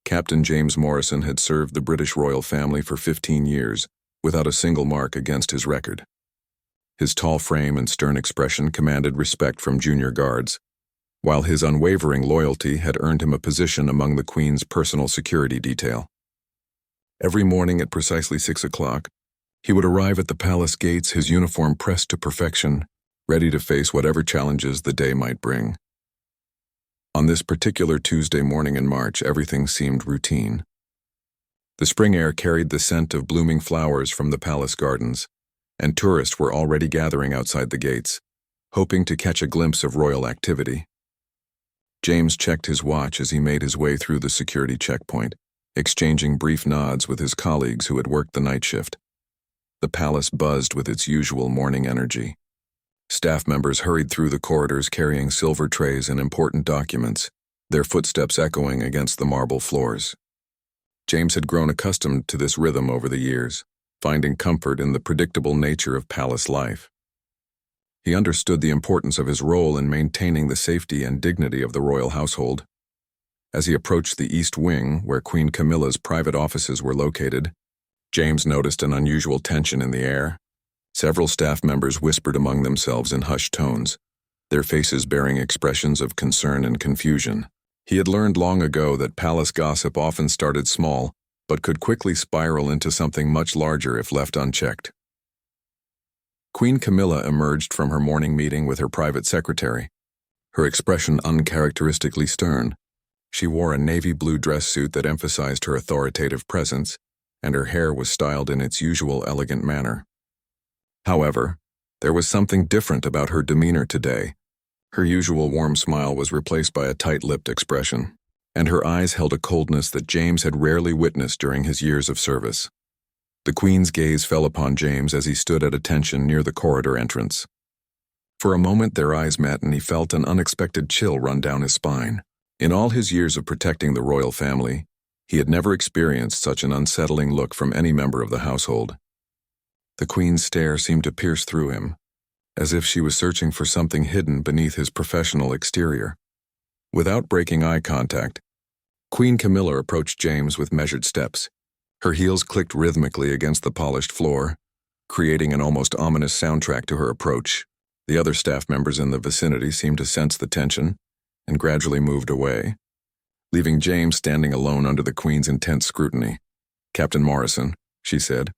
Captain James Morrison had served the British royal family for 15 years, without a single mark against his record. His tall frame and stern expression commanded respect from junior guards, while his unwavering loyalty had earned him a position among the Queen's personal security detail. Every morning at precisely 6 o'clock, he would arrive at the palace gates, his uniform pressed to perfection, ready to face whatever challenges the day might bring. On this particular Tuesday morning in March, everything seemed routine. The spring air carried the scent of blooming flowers from the palace gardens, and tourists were already gathering outside the gates, hoping to catch a glimpse of royal activity. James checked his watch as he made his way through the security checkpoint, exchanging brief nods with his colleagues who had worked the night shift. The palace buzzed with its usual morning energy. Staff members hurried through the corridors carrying silver trays and important documents, their footsteps echoing against the marble floors. James had grown accustomed to this rhythm over the years, finding comfort in the predictable nature of palace life. He understood the importance of his role in maintaining the safety and dignity of the royal household. As he approached the East Wing, where Queen Camilla's private offices were located, James noticed an unusual tension in the air. Several staff members whispered among themselves in hushed tones, their faces bearing expressions of concern and confusion. He had learned long ago that palace gossip often started small, but could quickly spiral into something much larger if left unchecked. Queen Camilla emerged from her morning meeting with her private secretary, her expression uncharacteristically stern. She wore a navy blue dress suit that emphasized her authoritative presence, and her hair was styled in its usual elegant manner. However, there was something different about her demeanor today. Her usual warm smile was replaced by a tight-lipped expression, and her eyes held a coldness that James had rarely witnessed during his years of service. The Queen's gaze fell upon James as he stood at attention near the corridor entrance. For a moment their eyes met and he felt an unexpected chill run down his spine. In all his years of protecting the royal family, he had never experienced such an unsettling look from any member of the household. The Queen's stare seemed to pierce through him, as if she was searching for something hidden beneath his professional exterior. Without breaking eye contact, Queen Camilla approached James with measured steps. Her heels clicked rhythmically against the polished floor, creating an almost ominous soundtrack to her approach. The other staff members in the vicinity seemed to sense the tension and gradually moved away, leaving James standing alone under the Queen's intense scrutiny. "Captain Morrison," she said,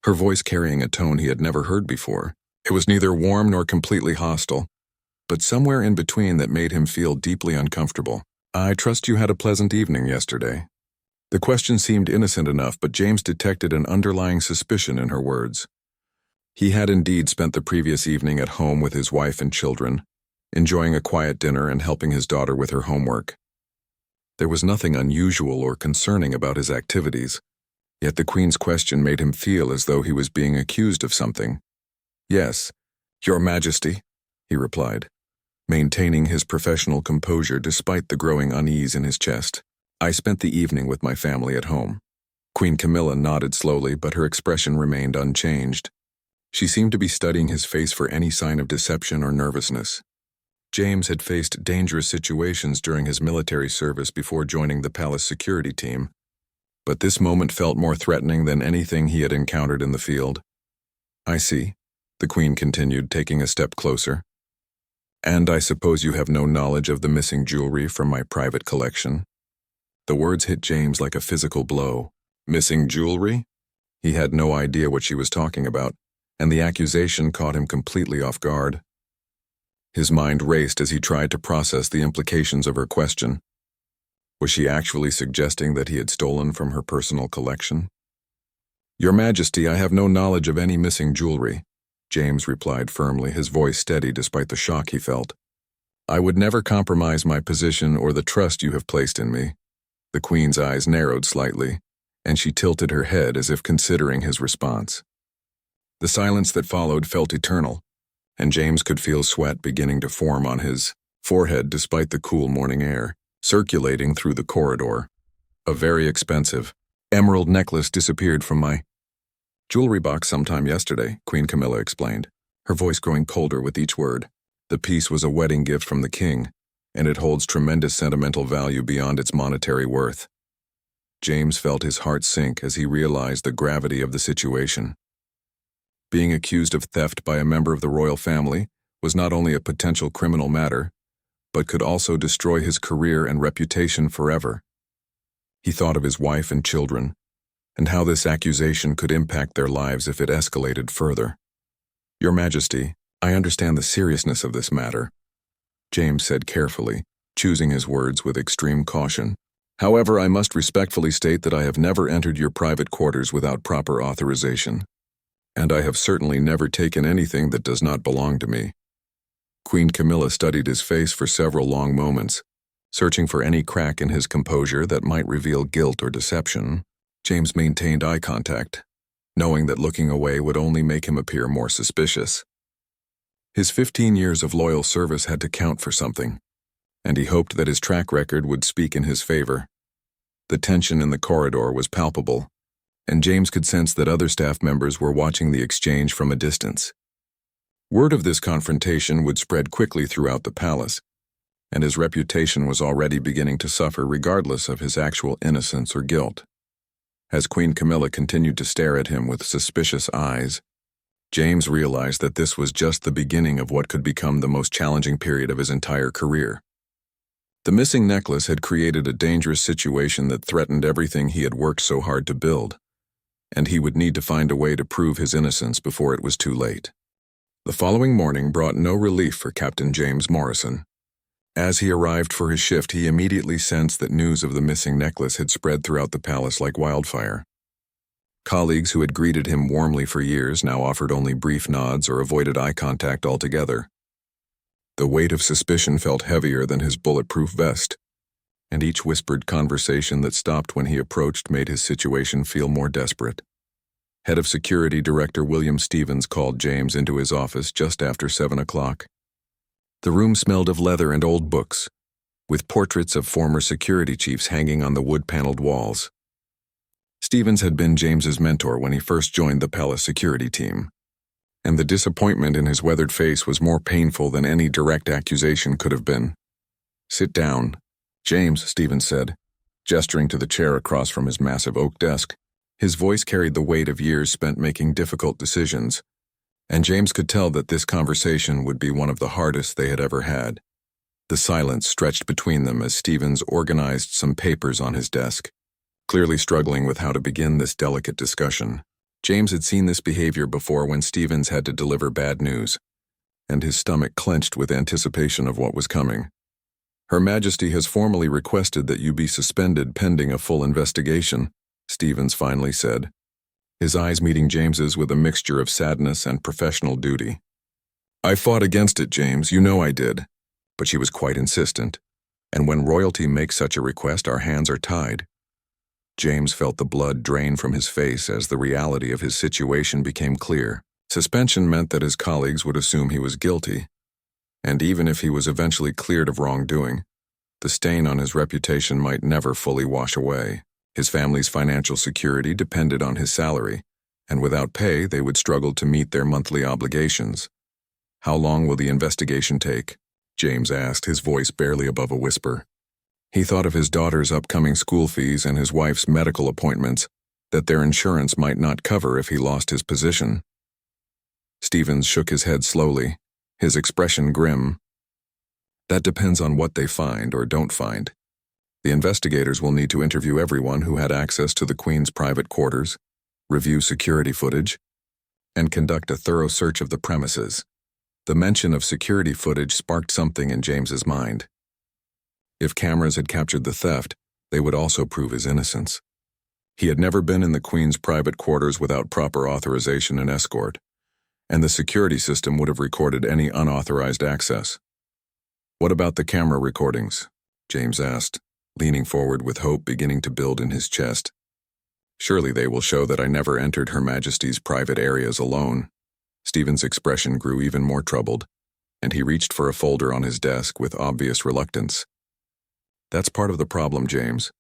her voice carrying a tone he had never heard before. It was neither warm nor completely hostile, but somewhere in between that made him feel deeply uncomfortable. "I trust you had a pleasant evening yesterday." The question seemed innocent enough, but James detected an underlying suspicion in her words. He had indeed spent the previous evening at home with his wife and children, enjoying a quiet dinner and helping his daughter with her homework. There was nothing unusual or concerning about his activities, yet the Queen's question made him feel as though he was being accused of something. "Yes, Your Majesty," he replied, maintaining his professional composure despite the growing unease in his chest. "I spent the evening with my family at home." Queen Camilla nodded slowly, but her expression remained unchanged. She seemed to be studying his face for any sign of deception or nervousness. James had faced dangerous situations during his military service before joining the palace security team, but this moment felt more threatening than anything he had encountered in the field. "I see," the Queen continued, taking a step closer. "And I suppose you have no knowledge of the missing jewelry from my private collection?" The words hit James like a physical blow. Missing jewelry? He had no idea what she was talking about, and the accusation caught him completely off guard. His mind raced as he tried to process the implications of her question. Was she actually suggesting that he had stolen from her personal collection? "Your Majesty, I have no knowledge of any missing jewelry," James replied firmly, his voice steady despite the shock he felt. "I would never compromise my position or the trust you have placed in me." The Queen's eyes narrowed slightly, and she tilted her head as if considering his response. The silence that followed felt eternal, and James could feel sweat beginning to form on his forehead despite the cool morning air circulating through the corridor. "A very expensive emerald necklace disappeared from my jewelry box sometime yesterday," Queen Camilla explained, her voice growing colder with each word. "The piece was a wedding gift from the king, and it holds tremendous sentimental value beyond its monetary worth." James felt his heart sink as he realized the gravity of the situation. Being accused of theft by a member of the royal family was not only a potential criminal matter, but could also destroy his career and reputation forever. He thought of his wife and children, and how this accusation could impact their lives if it escalated further. "Your Majesty, I understand the seriousness of this matter," James said carefully, choosing his words with extreme caution. "However, I must respectfully state that I have never entered your private quarters without proper authorization, and I have certainly never taken anything that does not belong to me." Queen Camilla studied his face for several long moments, searching for any crack in his composure that might reveal guilt or deception. James maintained eye contact, knowing that looking away would only make him appear more suspicious. His 15 years of loyal service had to count for something, and he hoped that his track record would speak in his favor. The tension in the corridor was palpable, and James could sense that other staff members were watching the exchange from a distance. Word of this confrontation would spread quickly throughout the palace, and his reputation was already beginning to suffer regardless of his actual innocence or guilt. As Queen Camilla continued to stare at him with suspicious eyes, James realized that this was just the beginning of what could become the most challenging period of his entire career. The missing necklace had created a dangerous situation that threatened everything he had worked so hard to build, and he would need to find a way to prove his innocence before it was too late. The following morning brought no relief for Captain James Morrison. As he arrived for his shift, he immediately sensed that news of the missing necklace had spread throughout the palace like wildfire. Colleagues who had greeted him warmly for years now offered only brief nods or avoided eye contact altogether. The weight of suspicion felt heavier than his bulletproof vest, and each whispered conversation that stopped when he approached made his situation feel more desperate. Head of Security Director William Stevens called James into his office just after 7 o'clock. The room smelled of leather and old books, with portraits of former security chiefs hanging on the wood-paneled walls. Stevens had been James's mentor when he first joined the palace security team, and the disappointment in his weathered face was more painful than any direct accusation could have been. "Sit down, James," Stevens said, gesturing to the chair across from his massive oak desk. His voice carried the weight of years spent making difficult decisions, and James could tell that this conversation would be one of the hardest they had ever had. The silence stretched between them as Stevens organized some papers on his desk, clearly struggling with how to begin this delicate discussion. James had seen this behavior before when Stevens had to deliver bad news, and his stomach clenched with anticipation of what was coming. "Her Majesty has formally requested that you be suspended pending a full investigation," Stevens finally said, his eyes meeting James's with a mixture of sadness and professional duty. "I fought against it, James, you know I did," but she was quite insistent, and when royalty makes such a request, our hands are tied. James felt the blood drain from his face as the reality of his situation became clear. Suspension meant that his colleagues would assume he was guilty, and even if he was eventually cleared of wrongdoing, the stain on his reputation might never fully wash away. His family's financial security depended on his salary, and without pay, they would struggle to meet their monthly obligations. "How long will the investigation take?" James asked, his voice barely above a whisper. He thought of his daughter's upcoming school fees and his wife's medical appointments that their insurance might not cover if he lost his position. Stevens shook his head slowly, his expression grim. "That depends on what they find or don't find. The investigators will need to interview everyone who had access to the Queen's private quarters, review security footage, and conduct a thorough search of the premises." The mention of security footage sparked something in James's mind. If cameras had captured the theft, they would also prove his innocence. He had never been in the Queen's private quarters without proper authorization and escort, and the security system would have recorded any unauthorized access. "What about the camera recordings?" James asked, leaning forward with hope beginning to build in his chest. "Surely they will show that I never entered Her Majesty's private areas alone." Stephen's expression grew even more troubled, and he reached for a folder on his desk with obvious reluctance. "That's part of the problem, James.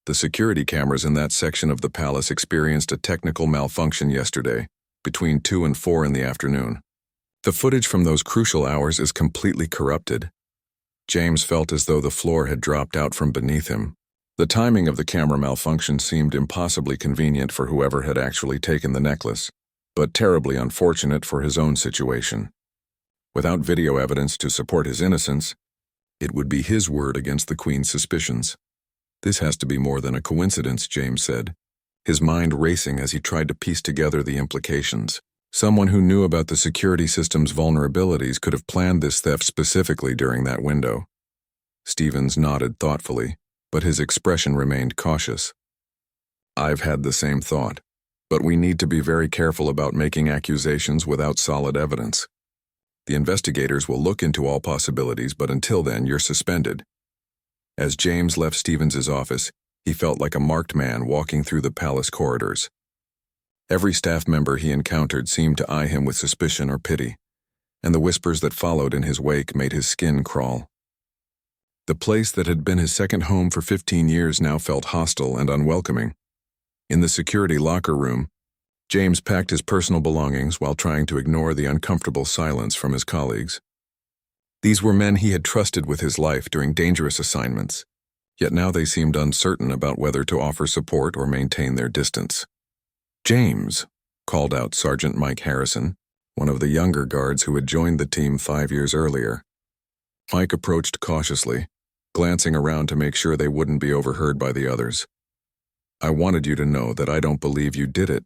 The security cameras in that section of the palace experienced a technical malfunction yesterday, between 2 and 4 in the afternoon. The footage from those crucial hours is completely corrupted." James felt as though the floor had dropped out from beneath him. The timing of the camera malfunction seemed impossibly convenient for whoever had actually taken the necklace, but terribly unfortunate for his own situation. Without video evidence to support his innocence, it would be his word against the Queen's suspicions. "This has to be more than a coincidence," James said, his mind racing as he tried to piece together the implications. Someone who knew about the security system's vulnerabilities could have planned this theft specifically during that window. Stevens nodded thoughtfully, but his expression remained cautious. "I've had the same thought, but we need to be very careful about making accusations without solid evidence. The investigators will look into all possibilities, but until then, you're suspended." As James left Stevens's office, he felt like a marked man walking through the palace corridors. Every staff member he encountered seemed to eye him with suspicion or pity, and the whispers that followed in his wake made his skin crawl. The place that had been his second home for 15 years now felt hostile and unwelcoming. In the security locker room, James packed his personal belongings while trying to ignore the uncomfortable silence from his colleagues. These were men he had trusted with his life during dangerous assignments, yet now they seemed uncertain about whether to offer support or maintain their distance. "James," called out Sergeant Mike Harrison, one of the younger guards who had joined the team 5 years earlier. Mike approached cautiously, glancing around to make sure they wouldn't be overheard by the others. "I wanted you to know that I don't believe you did it,"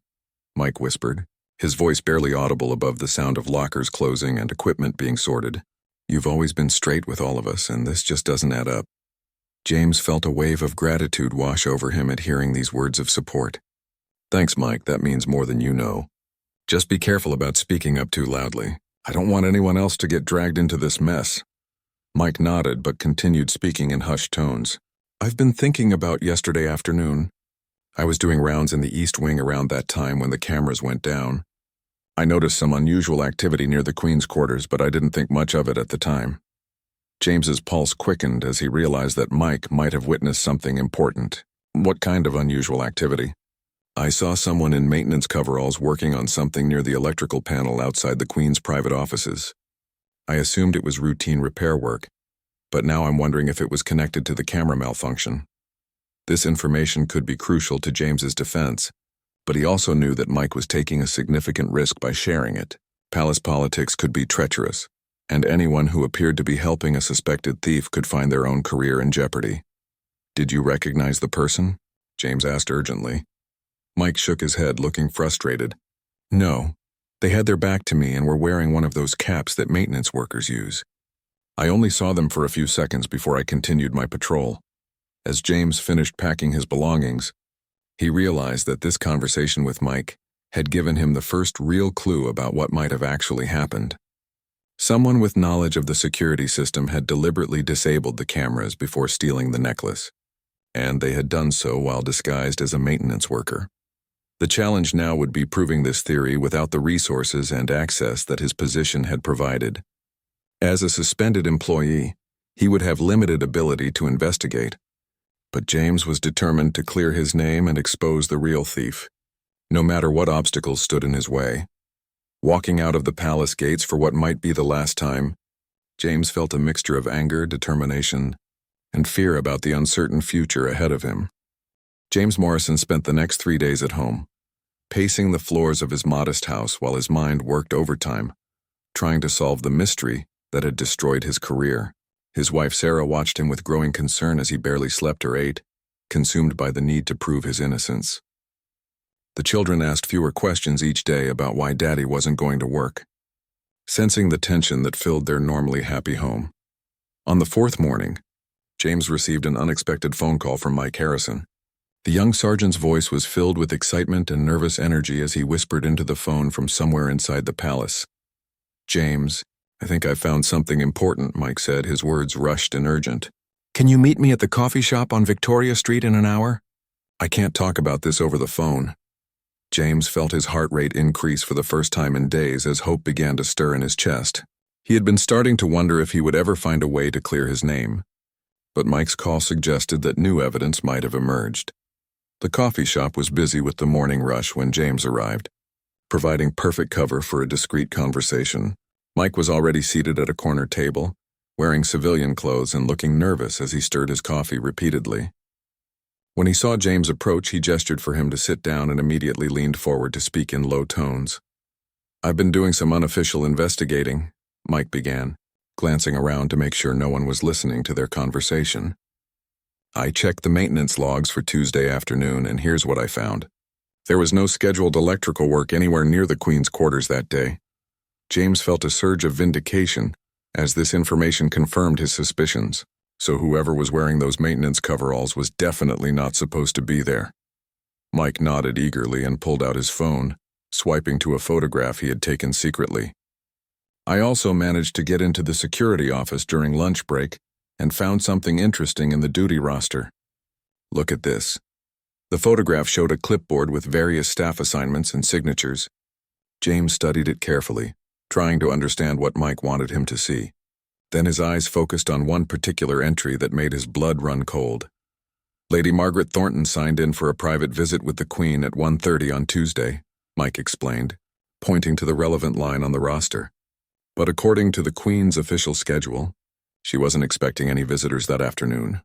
Mike whispered, his voice barely audible above the sound of lockers closing and equipment being sorted. "You've always been straight with all of us, and this just doesn't add up." James felt a wave of gratitude wash over him at hearing these words of support. "Thanks, Mike, that means more than you know. Just be careful about speaking up too loudly. I don't want anyone else to get dragged into this mess." Mike nodded but continued speaking in hushed tones. "I've been thinking about yesterday afternoon. I was doing rounds in the East Wing around that time when the cameras went down. I noticed some unusual activity near the Queen's quarters, but I didn't think much of it at the time." James's pulse quickened as he realized that Mike might have witnessed something important. "What kind of unusual activity?" "I saw someone in maintenance coveralls working on something near the electrical panel outside the Queen's private offices. I assumed it was routine repair work, but now I'm wondering if it was connected to the camera malfunction." This information could be crucial to James's defense, but he also knew that Mike was taking a significant risk by sharing it. Palace politics could be treacherous, and anyone who appeared to be helping a suspected thief could find their own career in jeopardy. "Did you recognize the person?" James asked urgently. Mike shook his head, looking frustrated. "No. They had their back to me and were wearing one of those caps that maintenance workers use. I only saw them for a few seconds before I continued my patrol." As James finished packing his belongings, he realized that this conversation with Mike had given him the first real clue about what might have actually happened. Someone with knowledge of the security system had deliberately disabled the cameras before stealing the necklace, and they had done so while disguised as a maintenance worker. The challenge now would be proving this theory without the resources and access that his position had provided. As a suspended employee, he would have limited ability to investigate, but James was determined to clear his name and expose the real thief, no matter what obstacles stood in his way. Walking out of the palace gates for what might be the last time, James felt a mixture of anger, determination, and fear about the uncertain future ahead of him. James Morrison spent the next 3 days at home, pacing the floors of his modest house while his mind worked overtime, trying to solve the mystery that had destroyed his career. His wife Sarah watched him with growing concern as he barely slept or ate, consumed by the need to prove his innocence. The children asked fewer questions each day about why Daddy wasn't going to work, sensing the tension that filled their normally happy home. On the 4th morning, James received an unexpected phone call from Mike Harrison. The young sergeant's voice was filled with excitement and nervous energy as he whispered into the phone from somewhere inside the palace. "James, I think I found something important," Mike said, his words rushed and urgent. "Can you meet me at the coffee shop on Victoria Street in an hour? I can't talk about this over the phone." James felt his heart rate increase for the first time in days as hope began to stir in his chest. He had been starting to wonder if he would ever find a way to clear his name, but Mike's call suggested that new evidence might have emerged. The coffee shop was busy with the morning rush when James arrived, providing perfect cover for a discreet conversation. Mike was already seated at a corner table, wearing civilian clothes and looking nervous as he stirred his coffee repeatedly. When he saw James approach, he gestured for him to sit down and immediately leaned forward to speak in low tones. "I've been doing some unofficial investigating," Mike began, glancing around to make sure no one was listening to their conversation. "I checked the maintenance logs for Tuesday afternoon, and here's what I found. There was no scheduled electrical work anywhere near the Queen's quarters that day." James felt a surge of vindication, as this information confirmed his suspicions. So whoever was wearing those maintenance coveralls was definitely not supposed to be there. Mike nodded eagerly and pulled out his phone, swiping to a photograph he had taken secretly. "I also managed to get into the security office during lunch break and found something interesting in the duty roster. Look at this." The photograph showed a clipboard with various staff assignments and signatures. James studied it carefully, trying to understand what Mike wanted him to see. Then his eyes focused on one particular entry that made his blood run cold. "Lady Margaret Thornton signed in for a private visit with the Queen at 1:30 on Tuesday," Mike explained, pointing to the relevant line on the roster. "But according to the Queen's official schedule, she wasn't expecting any visitors that afternoon.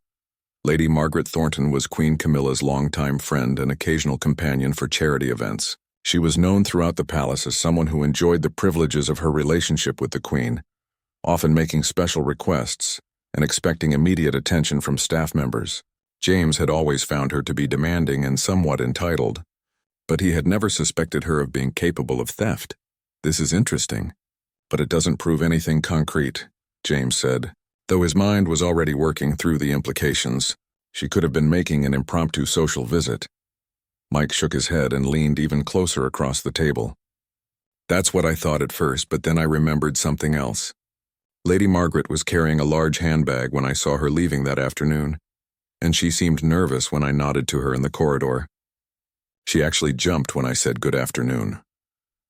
Lady Margaret Thornton was Queen Camilla's longtime friend and occasional companion for charity events. She was known throughout the palace as someone who enjoyed the privileges of her relationship with the Queen, often making special requests and expecting immediate attention from staff members. James had always found her to be demanding and somewhat entitled, but he had never suspected her of being capable of theft. This is interesting, but it doesn't prove anything concrete," James said, though his mind was already working through the implications. She could have been making an impromptu social visit. Mike shook his head and leaned even closer across the table. "That's what I thought at first, but then I remembered something else. Lady Margaret was carrying a large handbag when I saw her leaving that afternoon, and she seemed nervous when I nodded to her in the corridor. She actually jumped when I said good afternoon."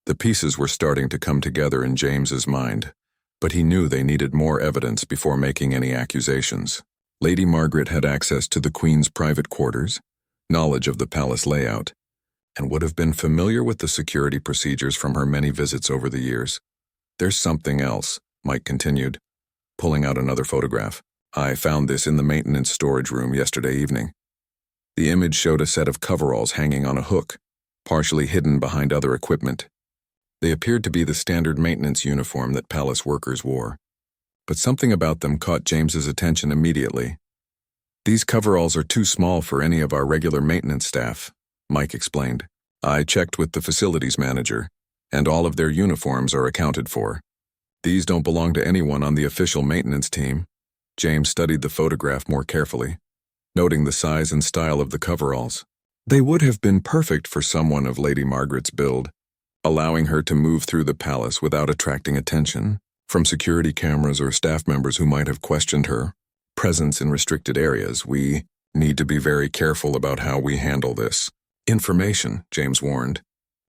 The pieces were starting to come together in James's mind, but he knew they needed more evidence before making any accusations. Lady Margaret had access to the Queen's private quarters, knowledge of the palace layout, and would have been familiar with the security procedures from her many visits over the years. "There's something else," Mike continued, pulling out another photograph. "I found this in the maintenance storage room yesterday evening." The image showed a set of coveralls hanging on a hook, partially hidden behind other equipment. They appeared to be the standard maintenance uniform that palace workers wore, but something about them caught James's attention immediately. "These coveralls are too small for any of our regular maintenance staff," Mike explained. "I checked with the facilities manager, and all of their uniforms are accounted for. These don't belong to anyone on the official maintenance team." James studied the photograph more carefully, noting the size and style of the coveralls. They would have been perfect for someone of Lady Margaret's build, allowing her to move through the palace without attracting attention from security cameras or staff members who might have questioned her presence in restricted areas. "We need to be very careful about how we handle this information," James warned,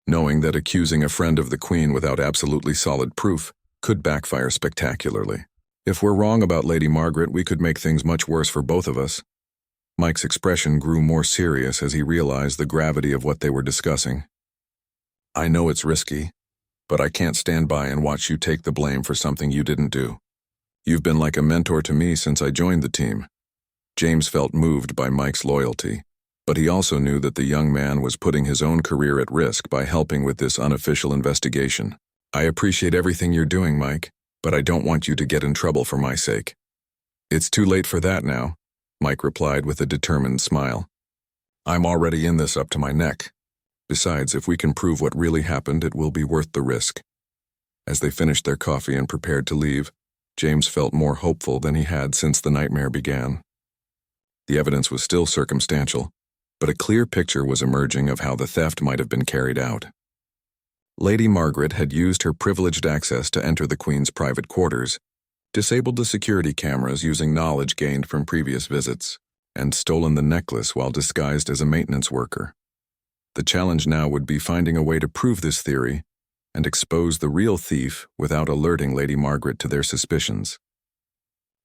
knowing that accusing a friend of the Queen without absolutely solid proof could backfire spectacularly. "If we're wrong about Lady Margaret, we could make things much worse for both of us." Mike's expression grew more serious as he realized the gravity of what they were discussing. "I know it's risky, but I can't stand by and watch you take the blame for something you didn't do. You've been like a mentor to me since I joined the team." James felt moved by Mike's loyalty, but he also knew that the young man was putting his own career at risk by helping with this unofficial investigation. "I appreciate everything you're doing, Mike, but I don't want you to get in trouble for my sake." "It's too late for that now," Mike replied with a determined smile. "I'm already in this up to my neck. Besides, if we can prove what really happened, it will be worth the risk." As they finished their coffee and prepared to leave, James felt more hopeful than he had since the nightmare began. The evidence was still circumstantial, but a clear picture was emerging of how the theft might have been carried out. Lady Margaret had used her privileged access to enter the Queen's private quarters, disabled the security cameras using knowledge gained from previous visits, and stolen the necklace while disguised as a maintenance worker. The challenge now would be finding a way to prove this theory and expose the real thief without alerting Lady Margaret to their suspicions.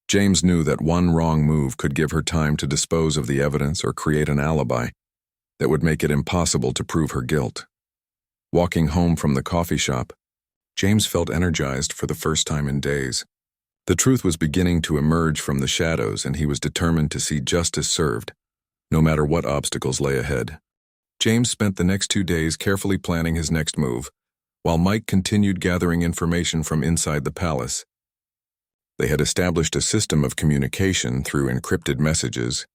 James knew that one wrong move could give her time to dispose of the evidence or create an alibi that would make it impossible to prove her guilt. Walking home from the coffee shop, James felt energized for the first time in days. The truth was beginning to emerge from the shadows, and he was determined to see justice served, no matter what obstacles lay ahead. James spent the next 2 days carefully planning his next move, while Mike continued gathering information from inside the palace. They had established a system of communication through encrypted messages,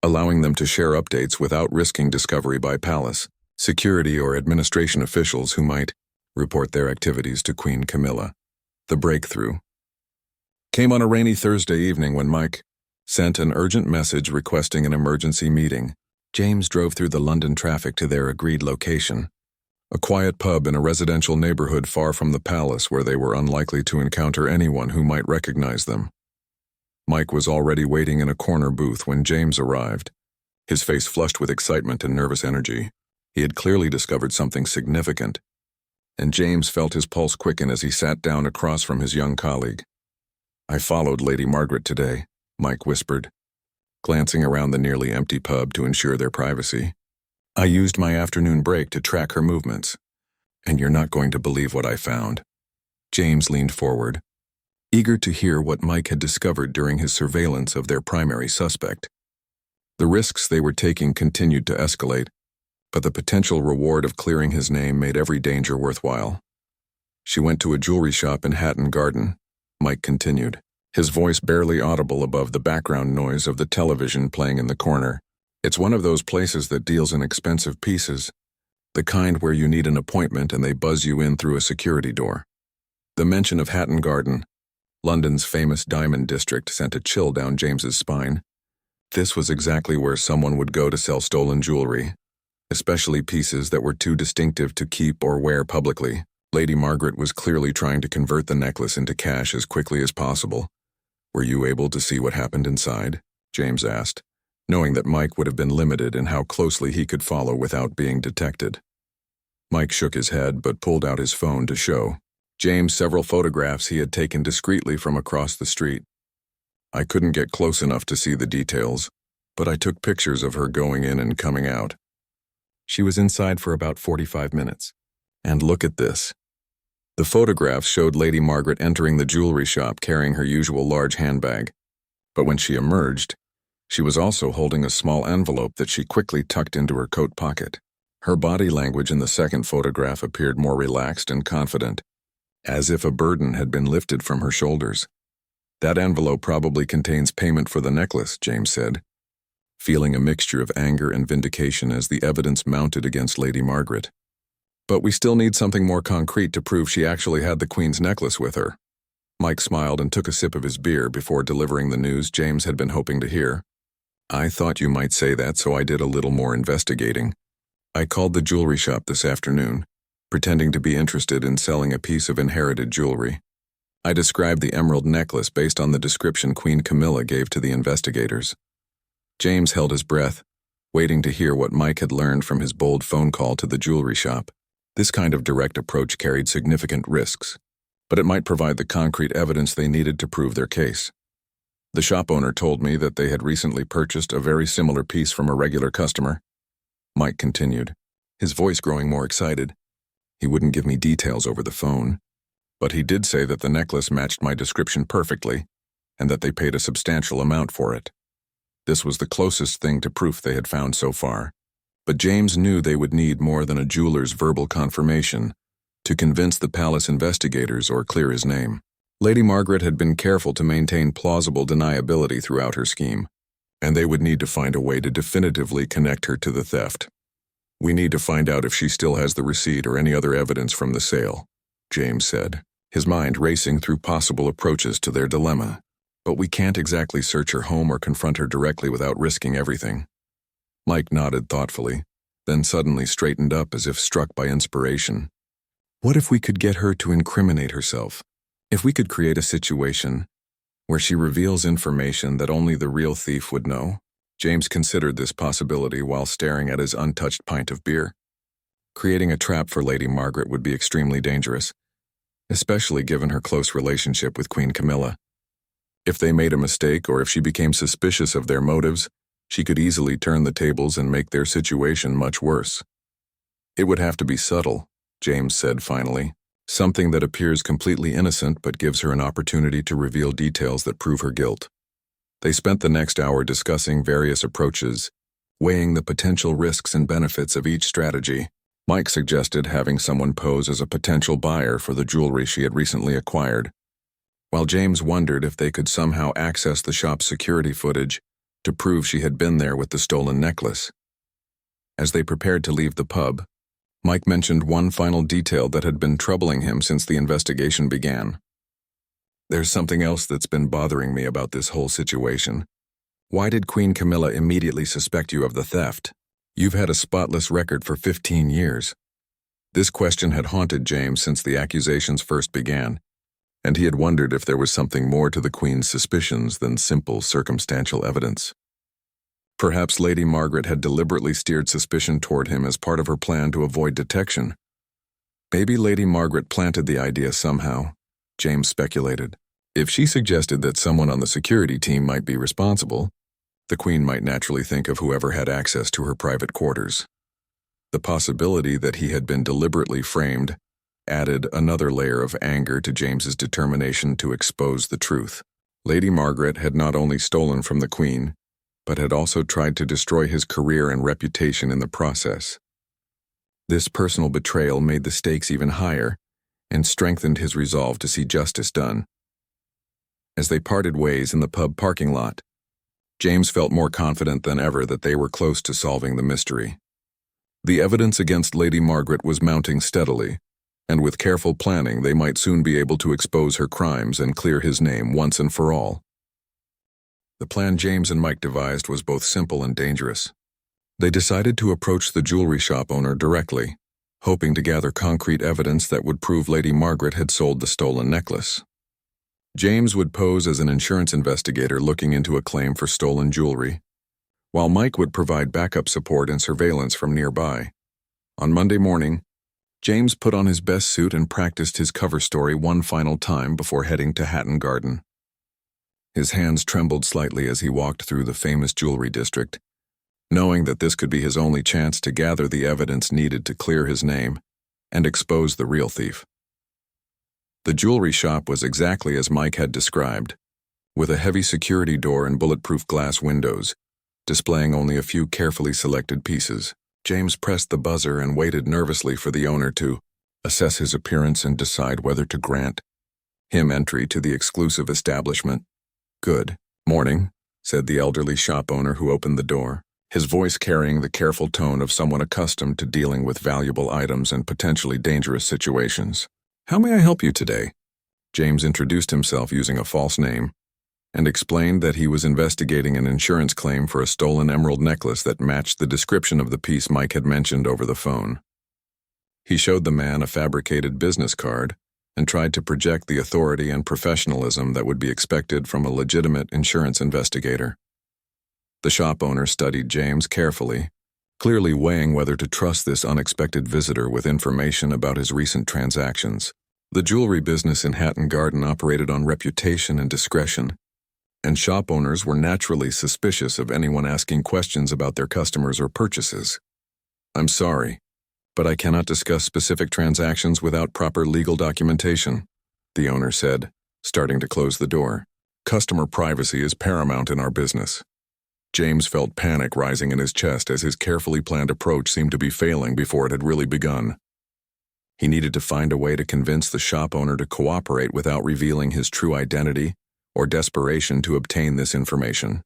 allowing them to share updates without risking discovery by palace, security, or administration officials who might report their activities to Queen Camilla. The breakthrough came on a rainy Thursday evening when Mike sent an urgent message requesting an emergency meeting. James drove through the London traffic to their agreed location, a quiet pub in a residential neighborhood far from the palace where they were unlikely to encounter anyone who might recognize them. Mike was already waiting in a corner booth when James arrived, his face flushed with excitement and nervous energy. He had clearly discovered something significant, and James felt his pulse quicken as he sat down across from his young colleague. "I followed Lady Margaret today," Mike whispered, glancing around the nearly empty pub to ensure their privacy. "I used my afternoon break to track her movements, and you're not going to believe what I found." James leaned forward, eager to hear what Mike had discovered during his surveillance of their primary suspect. The risks they were taking continued to escalate, but the potential reward of clearing his name made every danger worthwhile. "She went to a jewelry shop in Hatton Garden," Mike continued, his voice barely audible above the background noise of the television playing in the corner. "It's one of those places that deals in expensive pieces, the kind where you need an appointment and they buzz you in through a security door." The mention of Hatton Garden, London's famous diamond district, sent a chill down James's spine. This was exactly where someone would go to sell stolen jewelry, especially pieces that were too distinctive to keep or wear publicly. Lady Margaret was clearly trying to convert the necklace into cash as quickly as possible. "Were you able to see what happened inside?" James asked, knowing that Mike would have been limited in how closely he could follow without being detected. Mike shook his head but pulled out his phone to show James several photographs he had taken discreetly from across the street. "I couldn't get close enough to see the details, but I took pictures of her going in and coming out. She was inside for about 45 minutes. And look at this." The photographs showed Lady Margaret entering the jewelry shop carrying her usual large handbag. But when she emerged, she was also holding a small envelope that she quickly tucked into her coat pocket. Her body language in the second photograph appeared more relaxed and confident, as if a burden had been lifted from her shoulders. "That envelope probably contains payment for the necklace," James said, feeling a mixture of anger and vindication as the evidence mounted against Lady Margaret. "But we still need something more concrete to prove she actually had the Queen's necklace with her." Mike smiled and took a sip of his beer before delivering the news James had been hoping to hear. "I thought you might say that, so I did a little more investigating. I called the jewelry shop this afternoon, pretending to be interested in selling a piece of inherited jewelry. I described the emerald necklace based on the description Queen Camilla gave to the investigators." James held his breath, waiting to hear what Mike had learned from his bold phone call to the jewelry shop. This kind of direct approach carried significant risks, but it might provide the concrete evidence they needed to prove their case. "The shop owner told me that they had recently purchased a very similar piece from a regular customer," Mike continued, his voice growing more excited. "He wouldn't give me details over the phone, but he did say that the necklace matched my description perfectly and that they paid a substantial amount for it. This was the closest thing to proof they had found so far, but James knew they would need more than a jeweler's verbal confirmation to convince the palace investigators or clear his name. Lady Margaret had been careful to maintain plausible deniability throughout her scheme, and they would need to find a way to definitively connect her to the theft. "We need to find out if she still has the receipt or any other evidence from the sale," James said, his mind racing through possible approaches to their dilemma. "But we can't exactly search her home or confront her directly without risking everything." Mike nodded thoughtfully, then suddenly straightened up as if struck by inspiration. "What if we could get her to incriminate herself? If we could create a situation where she reveals information that only the real thief would know?" James considered this possibility while staring at his untouched pint of beer. Creating a trap for Lady Margaret would be extremely dangerous, especially given her close relationship with Queen Camilla. If they made a mistake or if she became suspicious of their motives, she could easily turn the tables and make their situation much worse. "It would have to be subtle," James said finally, "something that appears completely innocent but gives her an opportunity to reveal details that prove her guilt." They spent the next hour discussing various approaches, Weighing the potential risks and benefits of each strategy, Mike suggested having someone pose as a potential buyer for the jewelry she had recently acquired, while James wondered if they could somehow access the shop's security footage to prove she had been there with the stolen necklace. As they prepared to leave the pub, Mike mentioned one final detail that had been troubling him since the investigation began. "There's something else that's been bothering me about this whole situation. Why did Queen Camilla immediately suspect you of the theft? You've had a spotless record for 15 years. This question had haunted James since the accusations first began, and he had wondered if there was something more to the Queen's suspicions than simple circumstantial evidence. Perhaps Lady Margaret had deliberately steered suspicion toward him as part of her plan to avoid detection. Maybe Lady Margaret planted the idea somehow, James speculated. If she suggested that someone on the security team might be responsible, the Queen might naturally think of whoever had access to her private quarters. The possibility that he had been deliberately framed added another layer of anger to James's determination to expose the truth. Lady Margaret had not only stolen from the Queen, but had also tried to destroy his career and reputation in the process. This personal betrayal made the stakes even higher and strengthened his resolve to see justice done. As they parted ways in the pub parking lot, James felt more confident than ever that they were close to solving the mystery. The evidence against Lady Margaret was mounting steadily, and with careful planning they might soon be able to expose her crimes and clear his name once and for all. The plan James and Mike devised was both simple and dangerous. They decided to approach the jewelry shop owner directly, hoping to gather concrete evidence that would prove Lady Margaret had sold the stolen necklace. James would pose as an insurance investigator looking into a claim for stolen jewelry, while Mike would provide backup support and surveillance from nearby. On Monday morning, James put on his best suit and practiced his cover story one final time before heading to Hatton Garden. His hands trembled slightly as he walked through the famous jewelry district, knowing that this could be his only chance to gather the evidence needed to clear his name and expose the real thief. The jewelry shop was exactly as Mike had described, with a heavy security door and bulletproof glass windows, displaying only a few carefully selected pieces. James pressed the buzzer and waited nervously for the owner to assess his appearance and decide whether to grant him entry to the exclusive establishment. "Good morning," said the elderly shop owner who opened the door, his voice carrying the careful tone of someone accustomed to dealing with valuable items and potentially dangerous situations. "How may I help you today?" James introduced himself using a false name and explained that he was investigating an insurance claim for a stolen emerald necklace that matched the description of the piece Mike had mentioned over the phone. He showed the man a fabricated business card and tried to project the authority and professionalism that would be expected from a legitimate insurance investigator. The shop owner studied James carefully, clearly weighing whether to trust this unexpected visitor with information about his recent transactions. The jewelry business in Hatton Garden operated on reputation and discretion, and shop owners were naturally suspicious of anyone asking questions about their customers or purchases. "I'm sorry, but I cannot discuss specific transactions without proper legal documentation," the owner said, starting to close the door. "Customer privacy is paramount in our business." James felt panic rising in his chest as his carefully planned approach seemed to be failing before it had really begun. He needed to find a way to convince the shop owner to cooperate without revealing his true identity or desperation to obtain this information.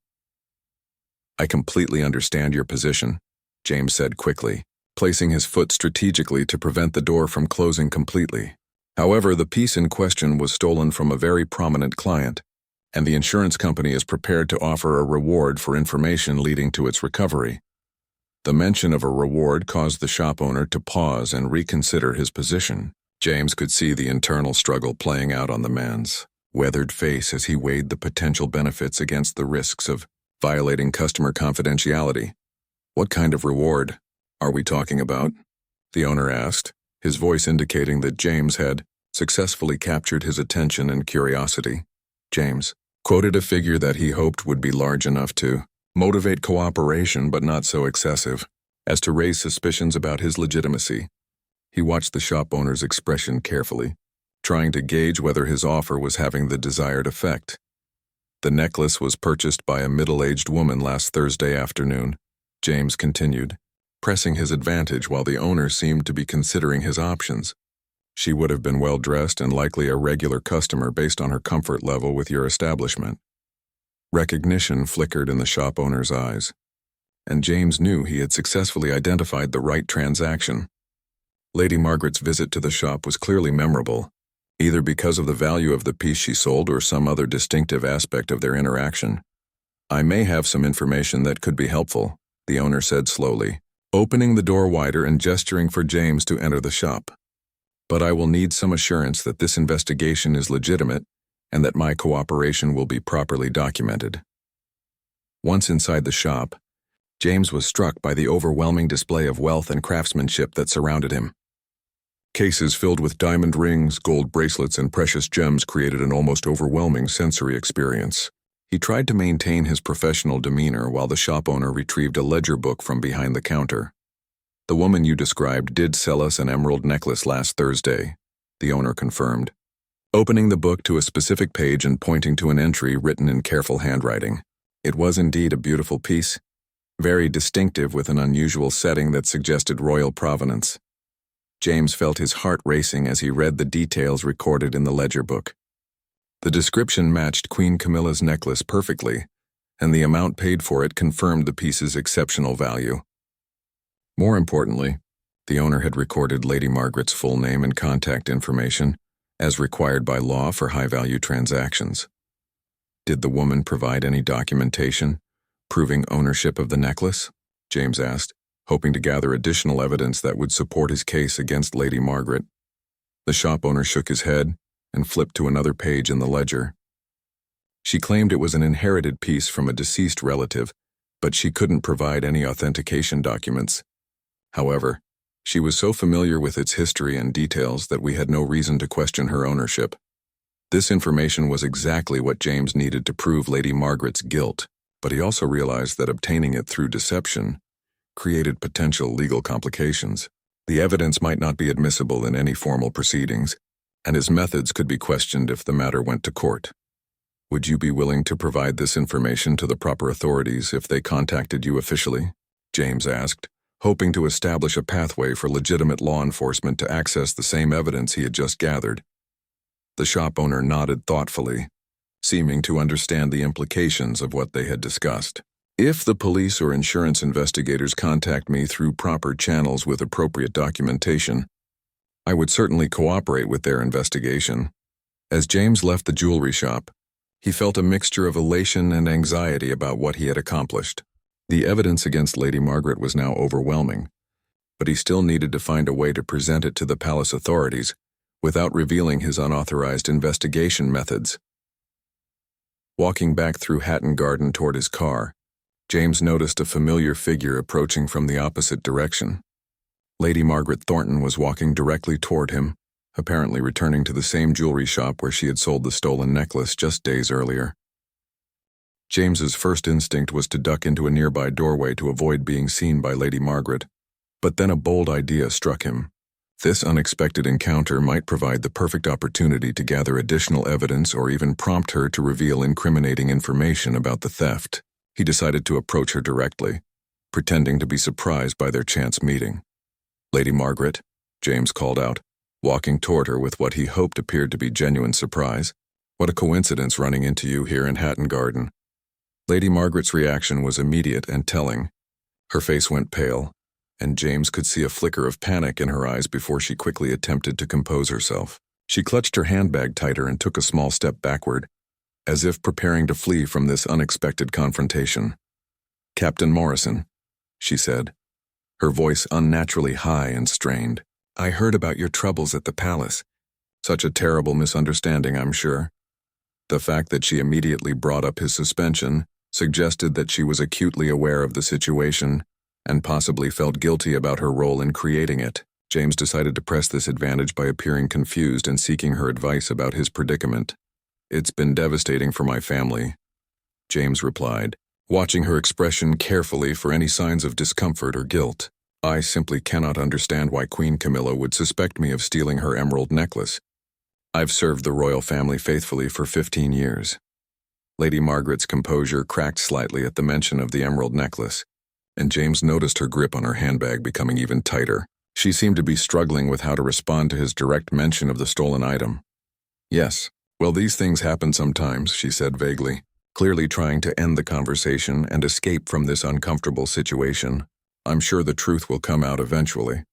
"I completely understand your position," James said quickly, placing his foot strategically to prevent the door from closing completely. "However, the piece in question was stolen from a very prominent client, and the insurance company is prepared to offer a reward for information leading to its recovery." The mention of a reward caused the shop owner to pause and reconsider his position. James could see the internal struggle playing out on the man's weathered face as he weighed the potential benefits against the risks of violating customer confidentiality. "What kind of reward are we talking about?" the owner asked, his voice indicating that James had successfully captured his attention and curiosity. James quoted a figure that he hoped would be large enough to motivate cooperation but not so excessive as to raise suspicions about his legitimacy. He watched the shop owner's expression carefully, trying to gauge whether his offer was having the desired effect. The necklace was purchased by a middle-aged woman last Thursday afternoon, James continued, pressing his advantage while the owner seemed to be considering his options. She would have been well-dressed and likely a regular customer based on her comfort level with your establishment. Recognition flickered in the shop owner's eyes, and James knew he had successfully identified the right transaction. Lady Margaret's visit to the shop was clearly memorable, either because of the value of the piece she sold or some other distinctive aspect of their interaction. "I may have some information that could be helpful," the owner said slowly, opening the door wider and gesturing for James to enter the shop. "But I will need some assurance that this investigation is legitimate and that my cooperation will be properly documented." Once inside the shop, James was struck by the overwhelming display of wealth and craftsmanship that surrounded him. Cases filled with diamond rings, gold bracelets, and precious gems created an almost overwhelming sensory experience. He tried to maintain his professional demeanor while the shop owner retrieved a ledger book from behind the counter. "The woman you described did sell us an emerald necklace last Thursday," the owner confirmed, opening the book to a specific page and pointing to an entry written in careful handwriting. It was indeed a beautiful piece, very distinctive with an unusual setting that suggested royal provenance. James felt his heart racing as he read the details recorded in the ledger book. The description matched Queen Camilla's necklace perfectly, and the amount paid for it confirmed the piece's exceptional value. More importantly, the owner had recorded Lady Margaret's full name and contact information, as required by law for high-value transactions. Did the woman provide any documentation proving ownership of the necklace? James asked, hoping to gather additional evidence that would support his case against Lady Margaret. The shop owner shook his head and flipped to another page in the ledger. She claimed it was an inherited piece from a deceased relative, but she couldn't provide any authentication documents. However, she was so familiar with its history and details that we had no reason to question her ownership. This information was exactly what James needed to prove Lady Margaret's guilt, but he also realized that obtaining it through deception created potential legal complications. The evidence might not be admissible in any formal proceedings, and his methods could be questioned if the matter went to court. "Would you be willing to provide this information to the proper authorities if they contacted you officially?" James asked, hoping to establish a pathway for legitimate law enforcement to access the same evidence he had just gathered. The shop owner nodded thoughtfully, seeming to understand the implications of what they had discussed. "If the police or insurance investigators contact me through proper channels with appropriate documentation, I would certainly cooperate with their investigation." As James left the jewelry shop, he felt a mixture of elation and anxiety about what he had accomplished. The evidence against Lady Margaret was now overwhelming, but he still needed to find a way to present it to the palace authorities without revealing his unauthorized investigation methods. Walking back through Hatton Garden toward his car, James noticed a familiar figure approaching from the opposite direction. Lady Margaret Thornton was walking directly toward him, apparently returning to the same jewelry shop where she had sold the stolen necklace just days earlier. James's first instinct was to duck into a nearby doorway to avoid being seen by Lady Margaret, but then a bold idea struck him. This unexpected encounter might provide the perfect opportunity to gather additional evidence or even prompt her to reveal incriminating information about the theft. He decided to approach her directly, pretending to be surprised by their chance meeting. "Lady Margaret," James called out, walking toward her with what he hoped appeared to be genuine surprise. "What a coincidence running into you here in Hatton Garden." Lady Margaret's reaction was immediate and telling. Her face went pale, and James could see a flicker of panic in her eyes before she quickly attempted to compose herself. She clutched her handbag tighter and took a small step backward, as if preparing to flee from this unexpected confrontation. "Captain Morrison," she said, her voice unnaturally high and strained. "I heard about your troubles at the palace. Such a terrible misunderstanding, I'm sure." The fact that she immediately brought up his suspension suggested that she was acutely aware of the situation and possibly felt guilty about her role in creating it. James decided to press this advantage by appearing confused and seeking her advice about his predicament. "It's been devastating for my family," James replied, watching her expression carefully for any signs of discomfort or guilt. "I simply cannot understand why Queen Camilla would suspect me of stealing her emerald necklace. I've served the royal family faithfully for 15 years. Lady Margaret's composure cracked slightly at the mention of the emerald necklace. and James noticed her grip on her handbag becoming even tighter. She seemed to be struggling with how to respond to his direct mention of the stolen item. "Yes. Well, these things happen sometimes," she said vaguely, clearly trying to end the conversation and escape from this uncomfortable situation. "I'm sure the truth will come out eventually."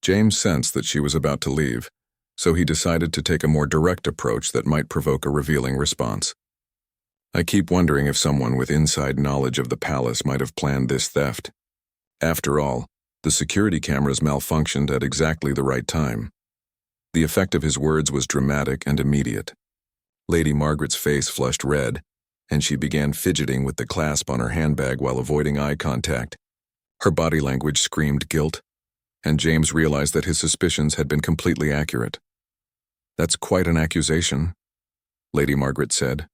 James sensed that she was about to leave, so he decided to take a more direct approach that might provoke a revealing response. "I keep wondering if someone with inside knowledge of the palace might have planned this theft. After all, the security cameras malfunctioned at exactly the right time." The effect of his words was dramatic and immediate. Lady Margaret's face flushed red, and she began fidgeting with the clasp on her handbag while avoiding eye contact. Her body language screamed guilt, and James realized that his suspicions had been completely accurate. "That's quite an accusation," Lady Margaret said,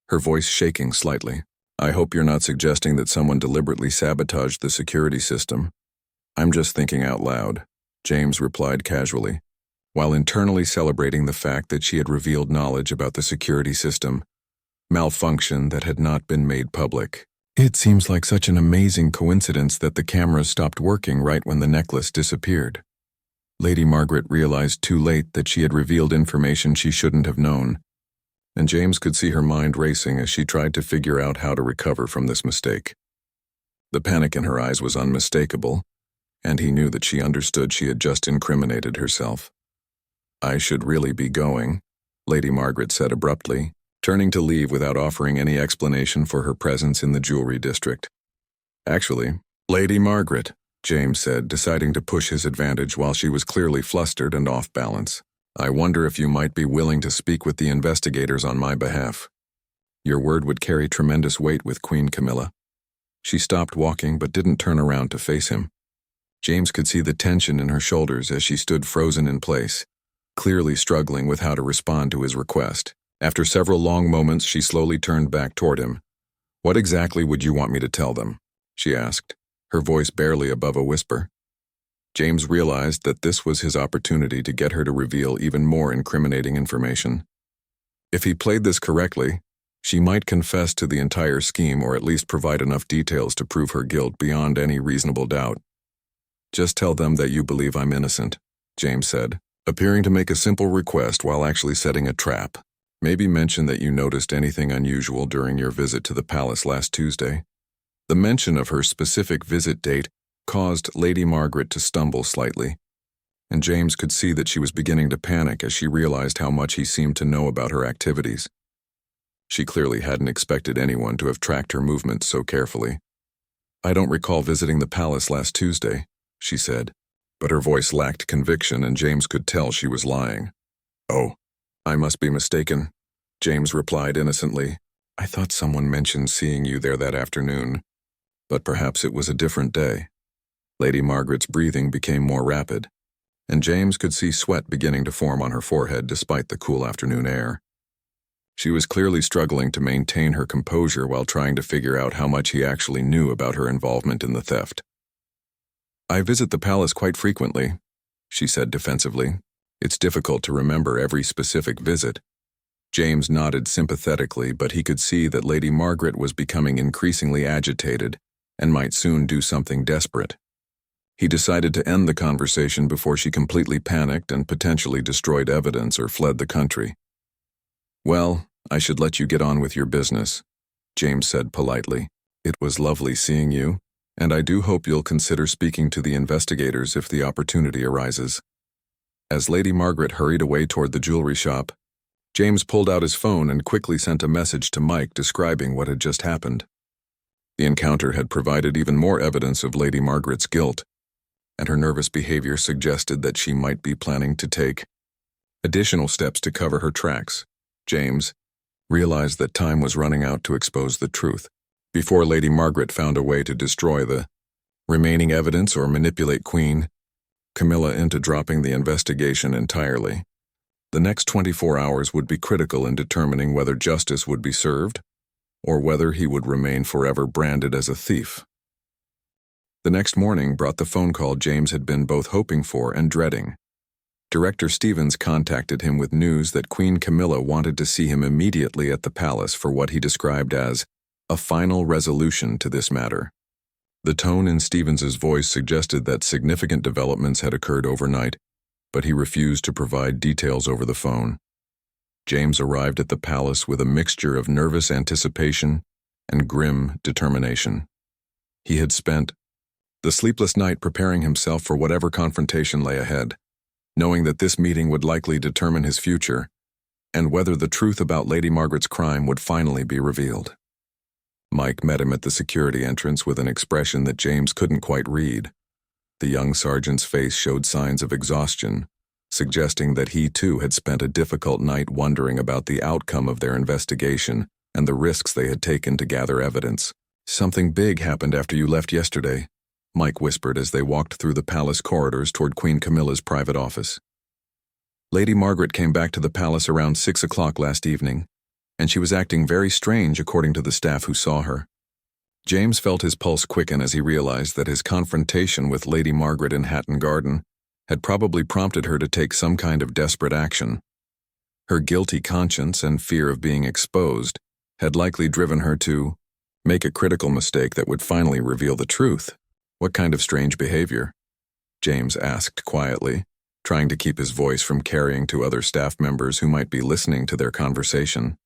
her voice shaking slightly. "I hope you're not suggesting that someone deliberately sabotaged the security system." "I'm just thinking out loud," James replied casually, while internally celebrating the fact that she had revealed knowledge about the security system malfunction that had not been made public. "It seems like such an amazing coincidence that the cameras stopped working right when the necklace disappeared." Lady Margaret realized too late that she had revealed information she shouldn't have known, and James could see her mind racing as she tried to figure out how to recover from this mistake. The panic in her eyes was unmistakable, and he knew that she understood she had just incriminated herself. "I should really be going," Lady Margaret said abruptly, turning to leave without offering any explanation for her presence in the jewelry district. "Actually, Lady Margaret," James said, deciding to push his advantage while she was clearly flustered and off balance, "I wonder if you might be willing to speak with the investigators on my behalf. Your word would carry tremendous weight with Queen Camilla." She stopped walking but didn't turn around to face him. James could see the tension in her shoulders as she stood frozen in place, clearly struggling with how to respond to his request. After several long moments, she slowly turned back toward him. "What exactly would you want me to tell them?" she asked, her voice barely above a whisper. James realized that this was his opportunity to get her to reveal even more incriminating information. If he played this correctly, she might confess to the entire scheme or at least provide enough details to prove her guilt beyond any reasonable doubt. "Just tell them that you believe I'm innocent," James said, appearing to make a simple request while actually setting a trap. "Maybe mention that you noticed anything unusual during your visit to the palace last Tuesday." The mention of her specific visit date caused Lady Margaret to stumble slightly, and James could see that she was beginning to panic as she realized how much he seemed to know about her activities. She clearly hadn't expected anyone to have tracked her movements so carefully. "I don't recall visiting the palace last Tuesday," she said, but her voice lacked conviction and James could tell she was lying. "Oh, I must be mistaken," James replied innocently. "I thought someone mentioned seeing you there that afternoon, but perhaps it was a different day." Lady Margaret's breathing became more rapid, and James could see sweat beginning to form on her forehead despite the cool afternoon air. She was clearly struggling to maintain her composure while trying to figure out how much he actually knew about her involvement in the theft. "I visit the palace quite frequently," she said defensively. "It's difficult to remember every specific visit." James nodded sympathetically, but he could see that Lady Margaret was becoming increasingly agitated and might soon do something desperate. He decided to end the conversation before she completely panicked and potentially destroyed evidence or fled the country. "Well, I should let you get on with your business," James said politely. "It was lovely seeing you, and I do hope you'll consider speaking to the investigators if the opportunity arises." As Lady Margaret hurried away toward the jewelry shop, James pulled out his phone and quickly sent a message to Mike describing what had just happened. The encounter had provided even more evidence of Lady Margaret's guilt, and her nervous behavior suggested that she might be planning to take additional steps to cover her tracks. James realized that time was running out to expose the truth, before Lady Margaret found a way to destroy the remaining evidence or manipulate Queen Camilla into dropping the investigation entirely. The next 24 hours would be critical in determining whether justice would be served or whether he would remain forever branded as a thief. The next morning brought the phone call James had been both hoping for and dreading. Director Stevens contacted him with news that Queen Camilla wanted to see him immediately at the palace for what he described as a final resolution to this matter. The tone in Stevens's voice suggested that significant developments had occurred overnight, but he refused to provide details over the phone. James arrived at the palace with a mixture of nervous anticipation and grim determination. He had spent the sleepless night preparing himself for whatever confrontation lay ahead, knowing that this meeting would likely determine his future and whether the truth about Lady Margaret's crime would finally be revealed. Mike met him at the security entrance with an expression that James couldn't quite read. The young sergeant's face showed signs of exhaustion, suggesting that he too had spent a difficult night wondering about the outcome of their investigation and the risks they had taken to gather evidence. "Something big happened after you left yesterday," Mike whispered as they walked through the palace corridors toward Queen Camilla's private office. "Lady Margaret came back to the palace around 6 o'clock last evening, and she was acting very strange according to the staff who saw her." James felt his pulse quicken as he realized that his confrontation with Lady Margaret in Hatton Garden had probably prompted her to take some kind of desperate action. Her guilty conscience and fear of being exposed had likely driven her to make a critical mistake that would finally reveal the truth. "What kind of strange behavior?" James asked quietly, trying to keep his voice from carrying to other staff members who might be listening to their conversation.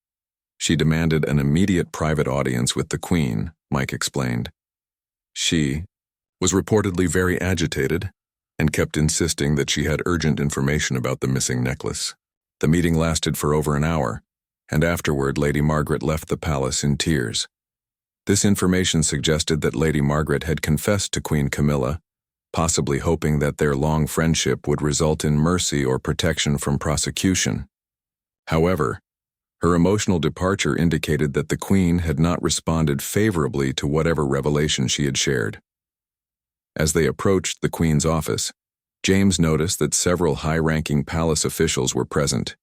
"She demanded an immediate private audience with the Queen," Mike explained. "She was reportedly very agitated and kept insisting that she had urgent information about the missing necklace. The meeting lasted for over an hour, and afterward Lady Margaret left the palace in tears. This information suggested that Lady Margaret had confessed to Queen Camilla, possibly hoping that their long friendship would result in mercy or protection from prosecution. However, her emotional departure indicated that the Queen had not responded favorably to whatever revelation she had shared. As they approached the Queen's office, James noticed that several high-ranking palace officials were present,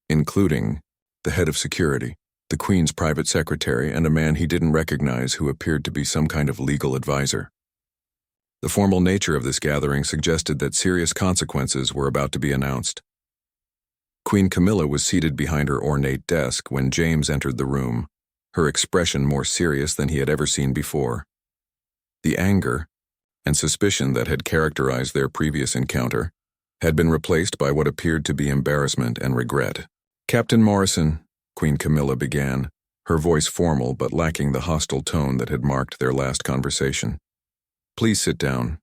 including the head of security, the Queen's private secretary, and a man he didn't recognize who appeared to be some kind of legal advisor. The formal nature of this gathering suggested that serious consequences were about to be announced. Queen Camilla was seated behind her ornate desk when James entered the room, her expression more serious than he had ever seen before. The anger and suspicion that had characterized their previous encounter had been replaced by what appeared to be embarrassment and regret. "Captain Morrison," Queen Camilla began, her voice formal but lacking the hostile tone that had marked their last conversation. "Please sit down.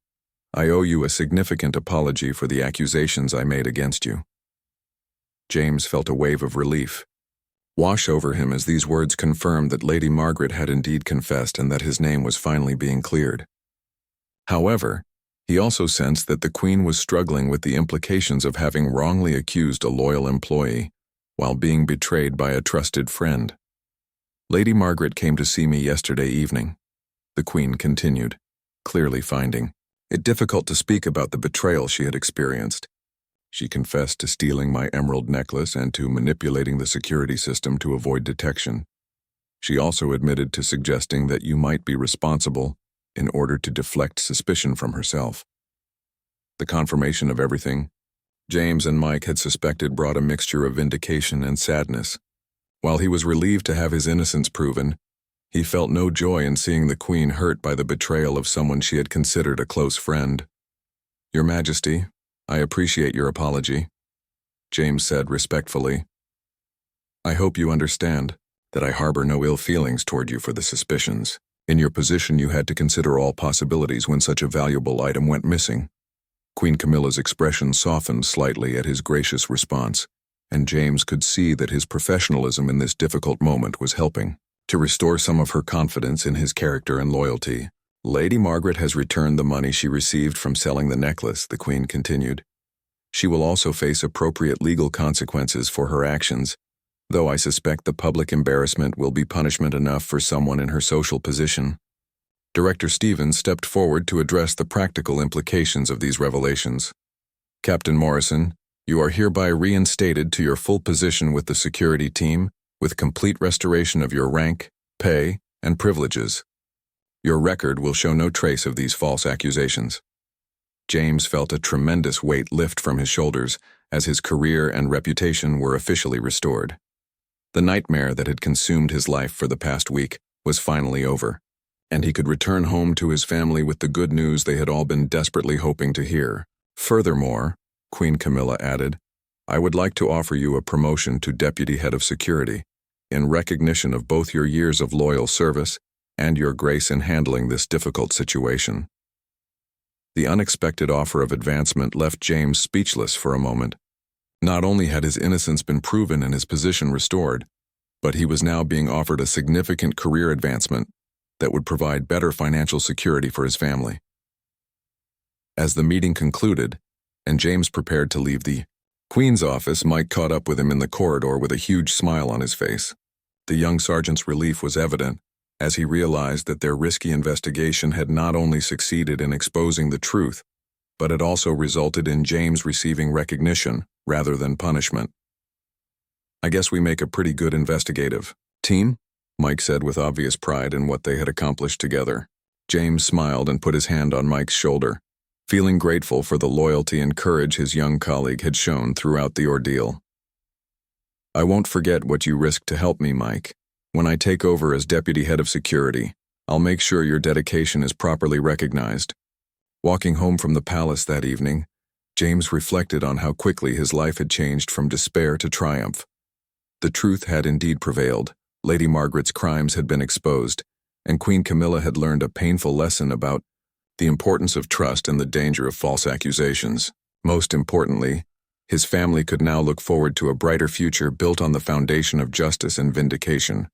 I owe you a significant apology for the accusations I made against you." James felt a wave of relief wash over him as these words confirmed that Lady Margaret had indeed confessed and that his name was finally being cleared. However, he also sensed that the Queen was struggling with the implications of having wrongly accused a loyal employee while being betrayed by a trusted friend. "Lady Margaret came to see me yesterday evening," the Queen continued, clearly finding it difficult to speak about the betrayal she had experienced. "She confessed to stealing my emerald necklace and to manipulating the security system to avoid detection. She also admitted to suggesting that you might be responsible in order to deflect suspicion from herself." The confirmation of everything James and Mike had suspected brought a mixture of vindication and sadness. While he was relieved to have his innocence proven, he felt no joy in seeing the Queen hurt by the betrayal of someone she had considered a close friend. "Your Majesty, I appreciate your apology," James said respectfully. "I hope you understand that I harbor no ill feelings toward you for the suspicions. In your position, you had to consider all possibilities when such a valuable item went missing." Queen Camilla's expression softened slightly at his gracious response, and James could see that his professionalism in this difficult moment was helping to restore some of her confidence in his character and loyalty. "Lady Margaret has returned the money she received from selling the necklace," the Queen continued. "She will also face appropriate legal consequences for her actions, though I suspect the public embarrassment will be punishment enough for someone in her social position." Director Stevens stepped forward to address the practical implications of these revelations. "Captain Morrison, you are hereby reinstated to your full position with the security team, with complete restoration of your rank, pay, and privileges. Your record will show no trace of these false accusations." James felt a tremendous weight lift from his shoulders as his career and reputation were officially restored. The nightmare that had consumed his life for the past week was finally over. and he could return home to his family with the good news they had all been desperately hoping to hear. Furthermore, Queen Camilla added, I would like to offer you a promotion to Deputy Head of Security, in recognition of both your years of loyal service and your grace in handling this difficult situation. The unexpected offer of advancement left James speechless for a moment. Not only had his innocence been proven and his position restored, but he was now being offered a significant career advancement that would provide better financial security for his family. As the meeting concluded, and James prepared to leave the Queen's office, Mike caught up with him in the corridor with a huge smile on his face. The young sergeant's relief was evident as he realized that their risky investigation had not only succeeded in exposing the truth, but had also resulted in James receiving recognition rather than punishment. I guess we make a pretty good investigative team, Mike said with obvious pride in what they had accomplished together. James smiled and put his hand on Mike's shoulder, feeling grateful for the loyalty and courage his young colleague had shown throughout the ordeal. I won't forget what you risked to help me, Mike. When I take over as Deputy Head of Security, I'll make sure your dedication is properly recognized. Walking home from the palace that evening, James reflected on how quickly his life had changed from despair to triumph. The truth had indeed prevailed. Lady Margaret's crimes had been exposed, and Queen Camilla had learned a painful lesson about the importance of trust and the danger of false accusations. Most importantly, his family could now look forward to a brighter future built on the foundation of justice and vindication.